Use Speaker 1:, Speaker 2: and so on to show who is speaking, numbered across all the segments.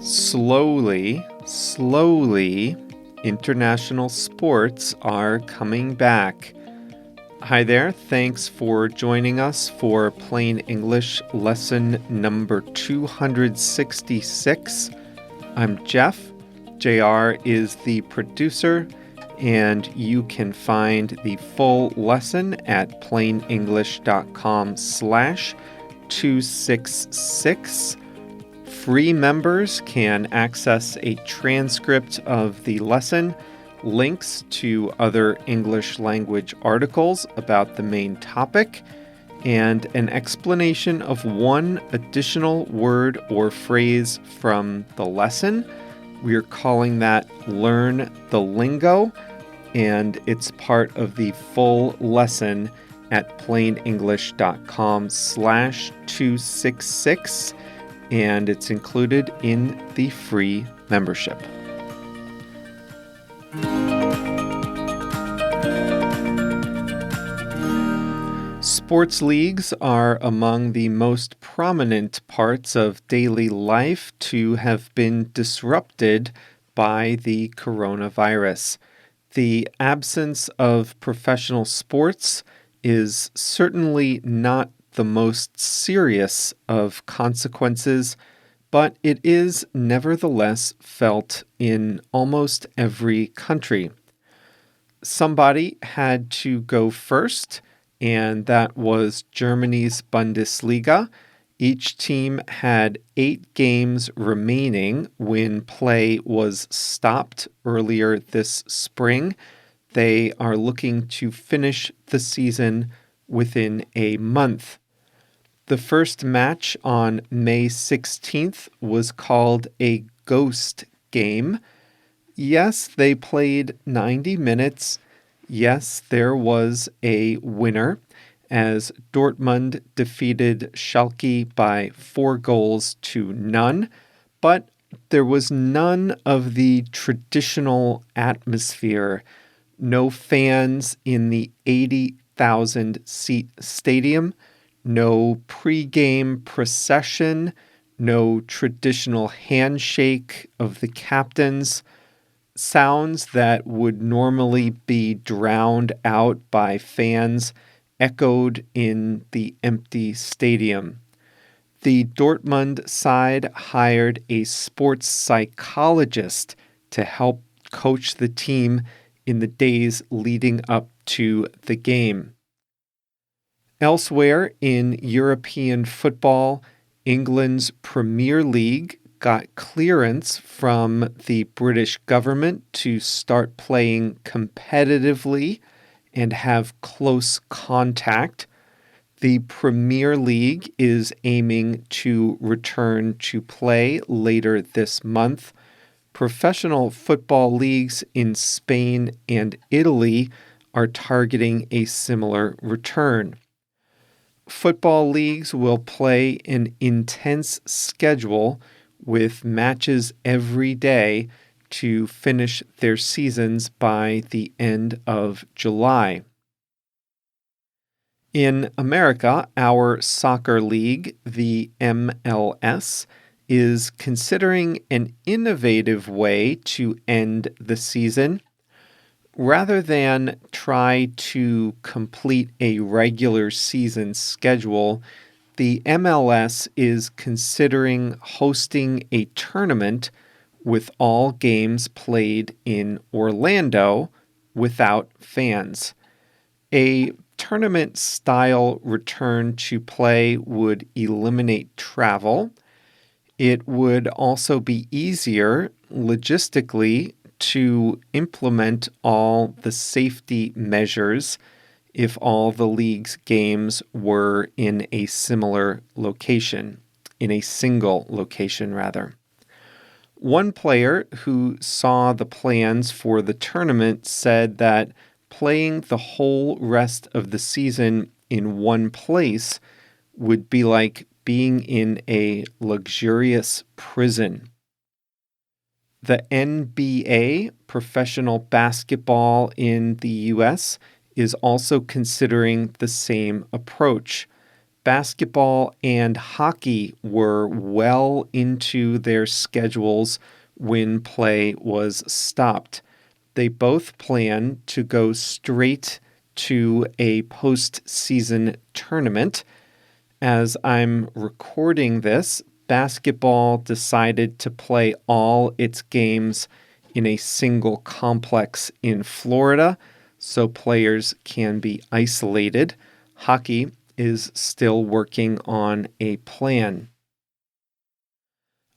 Speaker 1: Slowly, international sports are coming back. Hi there, thanks for joining us for Plain English lesson number 266. I'm Jeff. JR is the producer, and you can find the full lesson at plainenglish.com/266. Free members can access a transcript of the lesson, links to other English language articles about the main topic, and an explanation of one additional word or phrase from the lesson. We're calling that Learn the Lingo, and it's part of the full lesson at plainenglish.com/266. and it's included in the free membership. Sports leagues are among the most prominent parts of daily life to have been disrupted by the coronavirus. The absence of professional sports is certainly not the most serious of consequences, but it is nevertheless felt in almost every country. Somebody had to go first, and that was Germany's Bundesliga. Each team had 8 games remaining when play was stopped earlier this spring. They are looking to finish the season within a month. The first match on May 16th was called a ghost game. Yes, they played 90 minutes. Yes, there was a winner as Dortmund defeated Schalke by 4-0. But there was none of the traditional atmosphere. No fans in the 80,000-seat stadium. No pre-game procession, no traditional handshake of the captains. Sounds that would normally be drowned out by fans echoed in the empty stadium. The Dortmund side hired a sports psychologist to help coach the team in the days leading up to the game. Elsewhere in European football, England's Premier League got clearance from the British government to start playing competitively and have close contact. The Premier League is aiming to return to play later this month. Professional football leagues in Spain and Italy are targeting a similar return. Football leagues will play an intense schedule with matches every day to finish their seasons by the end of July. In America, our soccer league, the MLS, is considering an innovative way to end the season. Rather than try to complete a regular season schedule, the MLS is considering hosting a tournament with all games played in Orlando without fans. A tournament-style return to play would eliminate travel. It would also be easier logistically to implement all the safety measures if all the league's games were in a similar location, in a single location rather. One player who saw the plans for the tournament said that playing the whole rest of the season in one place would be like being in a luxurious prison. The NBA, professional basketball in the U.S., is also considering the same approach. basketball and hockey were well into their schedules when play was stopped. They both plan to go straight to a postseason tournament. As I'm recording this, basketball decided to play all its games in a single complex in Florida, so players can be isolated. Hockey is still working on a plan.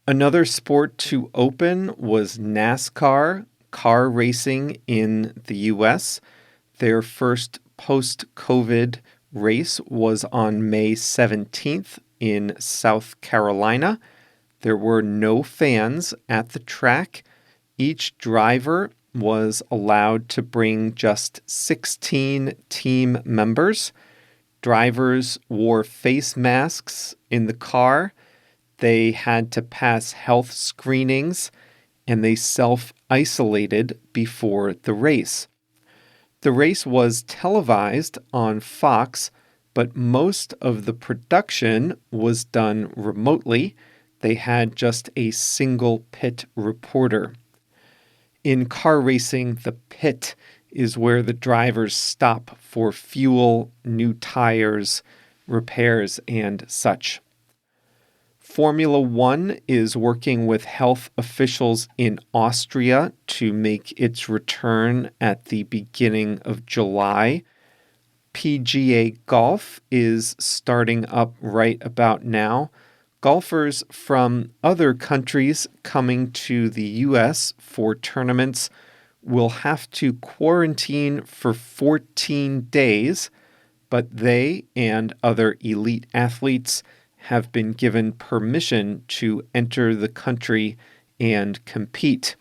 Speaker 1: Another sport to open was NASCAR, car racing in the U.S. Their first post-COVID race was on May 17th in South Carolina. There were no fans at the track. Each driver was allowed to bring just 16 team members. Drivers wore face masks in the car. They had to pass health screenings, and they self-isolated before the race. The race was televised on Fox, but most of the production was done remotely. They had just a single pit reporter. In car racing, the pit is where the drivers stop for fuel, new tires, repairs, and such. Formula One is working with health officials in Austria to make its return at the beginning of July. PGA Golf is starting up right about now. Golfers from other countries coming to the U.S. for tournaments will have to quarantine for 14 days, but they and other elite athletes have been given permission to enter the country and compete.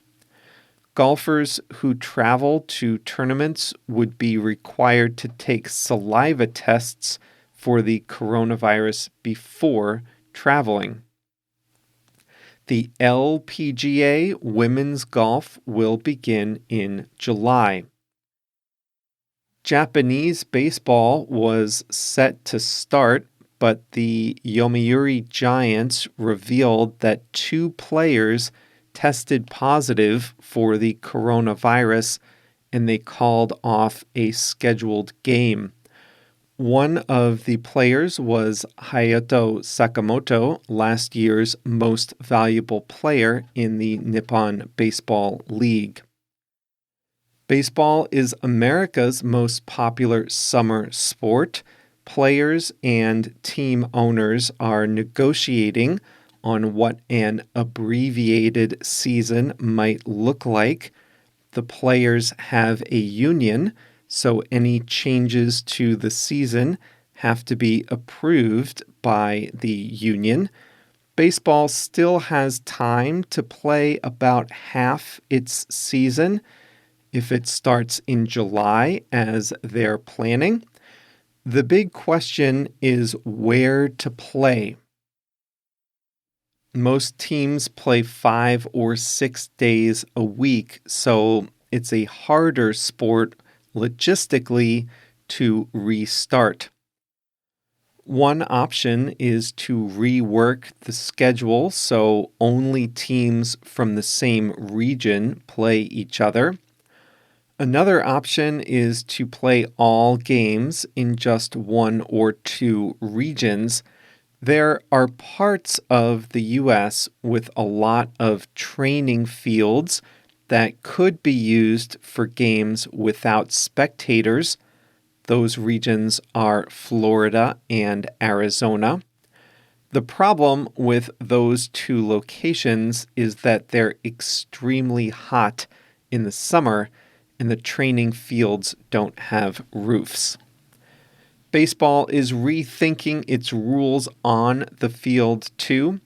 Speaker 1: Golfers who travel to tournaments would be required to take saliva tests for the coronavirus before traveling. The LPGA women's golf will begin in July. Japanese baseball was set to start, but the Yomiuri Giants revealed that 2 players tested positive for the coronavirus, and they called off a scheduled game. One of the players was Hayato Sakamoto, last year's most valuable player in the Nippon Baseball League. Baseball is America's most popular summer sport. Players and team owners are negotiating on what an abbreviated season might look like. The players have a union, so any changes to the season have to be approved by the union. Baseball still has time to play about half its season if it starts in July, as they're planning. The big question is where to play. Most teams play 5 or 6 days a week, so it's a harder sport logistically to restart. One option is to rework the schedule so only teams from the same region play each other. Another option is to play all games in just 1 or 2 regions. There are parts of the U.S. with a lot of training fields that could be used for games without spectators. Those regions are Florida and Arizona. The problem with those 2 locations is that they're extremely hot in the summer, and the training fields don't have roofs. Baseball is rethinking its rules on the field too.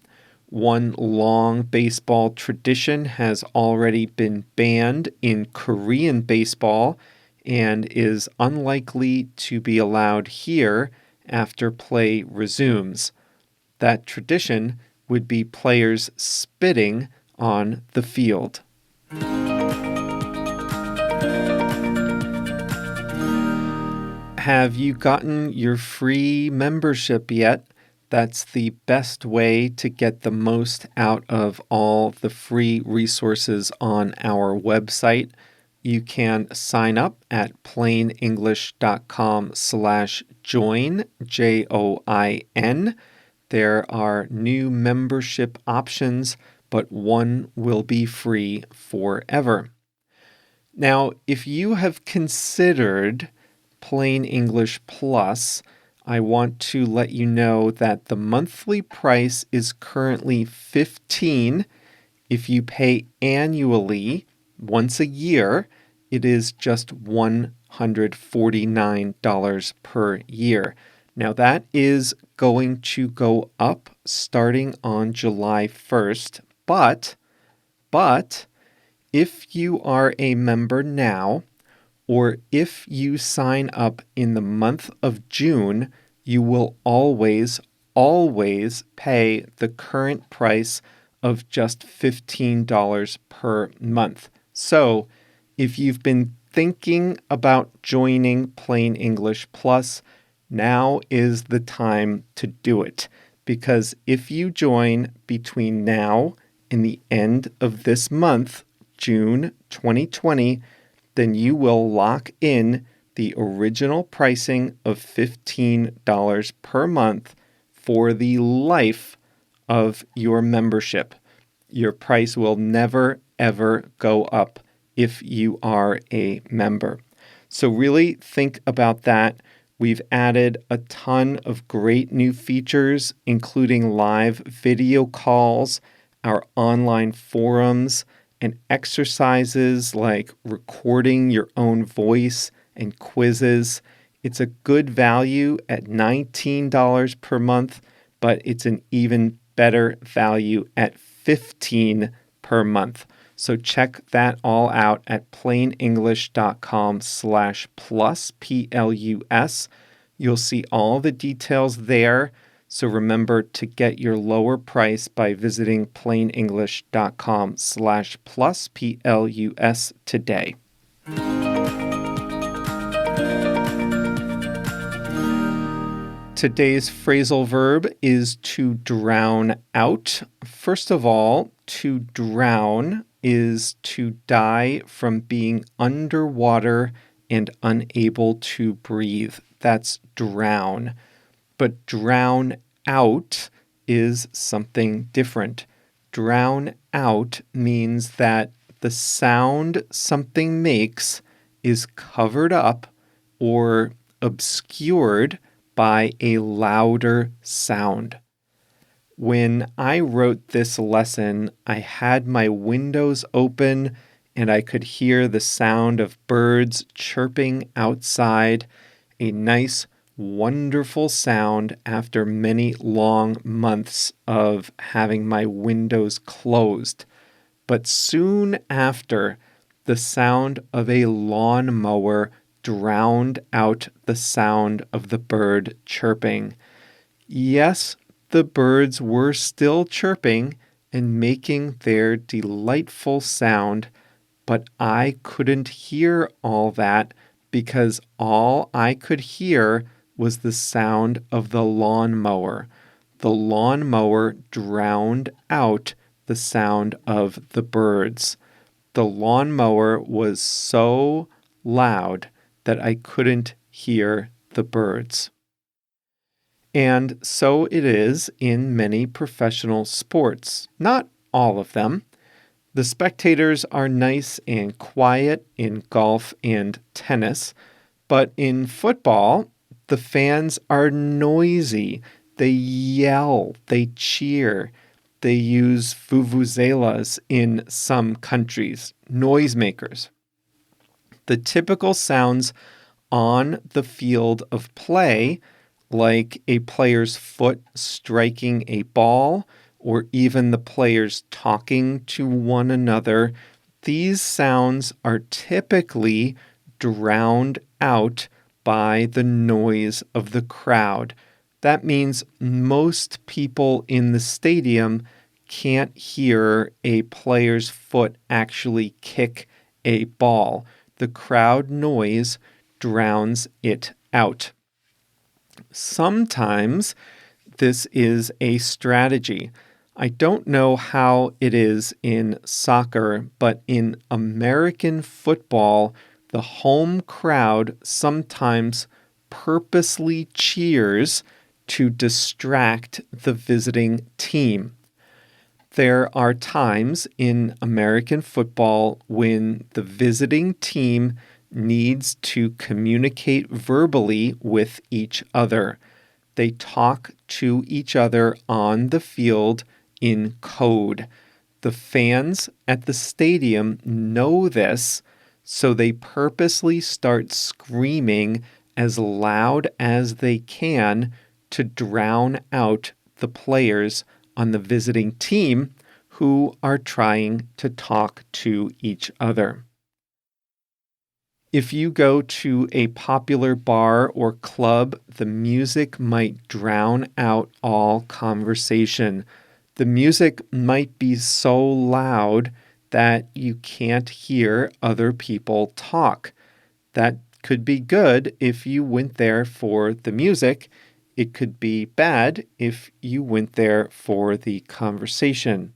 Speaker 1: One long baseball tradition has already been banned in Korean baseball and is unlikely to be allowed here after play resumes. That tradition would be players spitting on the field. Have you gotten your free membership yet? That's the best way to get the most out of all the free resources on our website. You can sign up at plainenglish.com/join, JOIN. There are new membership options, but one will be free forever. Now, if you have considered Plain English Plus, I want to let you know that the monthly price is currently $15. If you pay annually, once a year, it is just $149 per year. Now that is going to go up starting on July 1st, but if you are a member now, or if you sign up in the month of June, you will always pay the current price of just $15 per month. So if you've been thinking about joining Plain English Plus, now is the time to do it. Because if you join between now and the end of this month, June 2020, then you will lock in the original pricing of $15 per month for the life of your membership. Your price will never, ever go up if you are a member. So really think about that. We've added a ton of great new features, including live video calls, our online forums, and exercises like recording your own voice and quizzes. It's a good value at $19 per month, but it's an even better value at $15 per month. So check that all out at plainenglish.com/plus, PLUS. You'll see all the details there. So remember to get your lower price by visiting plainenglish.com/plus, PLUS today. Today's phrasal verb is to drown out. First of all, to drown is to die from being underwater and unable to breathe. That's drown. But drown out is something different. Drown out means that the sound something makes is covered up or obscured by a louder sound. When I wrote this lesson, I had my windows open and I could hear the sound of birds chirping outside, a nice, wonderful sound after many long months of having my windows closed. But soon after, the sound of a lawnmower drowned out the sound of the bird chirping. Yes, the birds were still chirping and making their delightful sound, but I couldn't hear all that because all I could hear was the sound of the lawnmower. The lawnmower drowned out the sound of the birds. The lawnmower was so loud that I couldn't hear the birds. And so it is in many professional sports. Not all of them. The spectators are nice and quiet in golf and tennis, but in football, the fans are noisy. They yell, they cheer. They use vuvuzelas in some countries, noisemakers. The typical sounds on the field of play, like a player's foot striking a ball, or even the players talking to one another, these sounds are typically drowned out by the noise of the crowd. That means most people in the stadium can't hear a player's foot actually kick a ball. The crowd noise drowns it out. Sometimes this is a strategy. I don't know how it is in soccer, but in American football, the home crowd sometimes purposely cheers to distract the visiting team. There are times in American football when the visiting team needs to communicate verbally with each other. They talk to each other on the field in code. The fans at the stadium know this, so they purposely start screaming as loud as they can to drown out the players on the visiting team who are trying to talk to each other. If you go to a popular bar or club, the music might drown out all conversation. The music might be so loud that you can't hear other people talk. That could be good if you went there for the music. It could be bad if you went there for the conversation.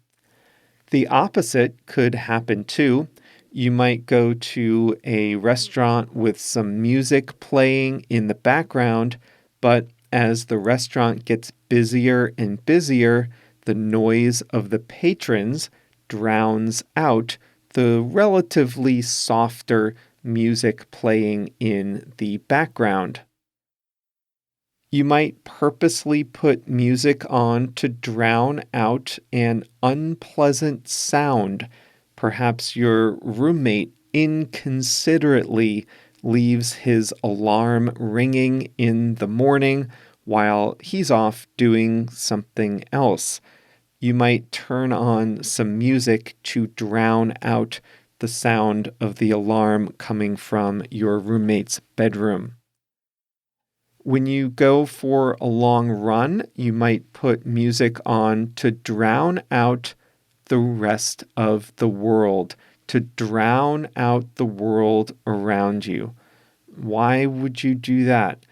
Speaker 1: The opposite could happen too. You might go to a restaurant with some music playing in the background, but as the restaurant gets busier and busier, the noise of the patrons drowns out the relatively softer music playing in the background. You might purposely put music on to drown out an unpleasant sound. Perhaps your roommate inconsiderately leaves his alarm ringing in the morning while he's off doing something else. You might turn on some music to drown out the sound of the alarm coming from your roommate's bedroom. When you go for a long run, you might put music on to drown out the rest of the world, to drown out the world around you. Why would you do that?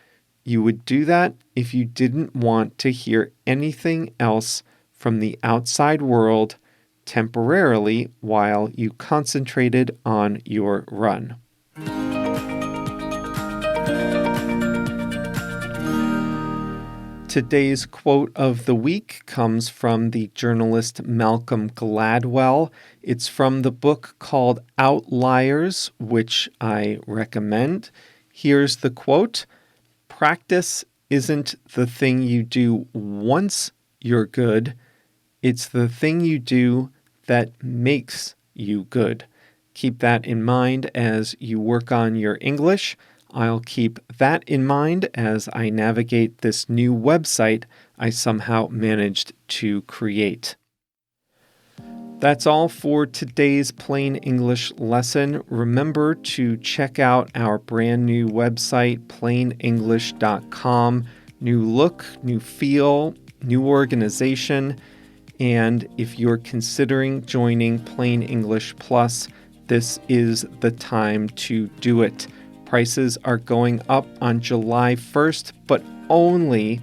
Speaker 1: You would do that if you didn't want to hear anything else from the outside world temporarily while you concentrated on your run. Today's quote of the week comes from the journalist Malcolm Gladwell. It's from the book called Outliers, which I recommend. Here's the quote: "Practice isn't the thing you do once you're good. It's the thing you do that makes you good." Keep that in mind as you work on your English. I'll keep that in mind as I navigate this new website I somehow managed to create. That's all for today's Plain English lesson. Remember to check out our brand new website, plainenglish.com. New look, new feel, new organization. And if you're considering joining Plain English Plus, this is the time to do it. Prices are going up on July 1st, but only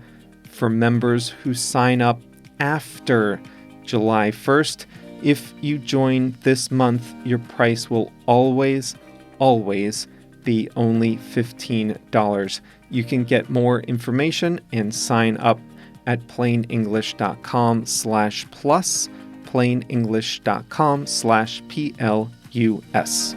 Speaker 1: for members who sign up after July 1st. If you join this month, your price will always be only $15. You can get more information and sign up at plainenglish.com/plus, plainenglish.com/plus.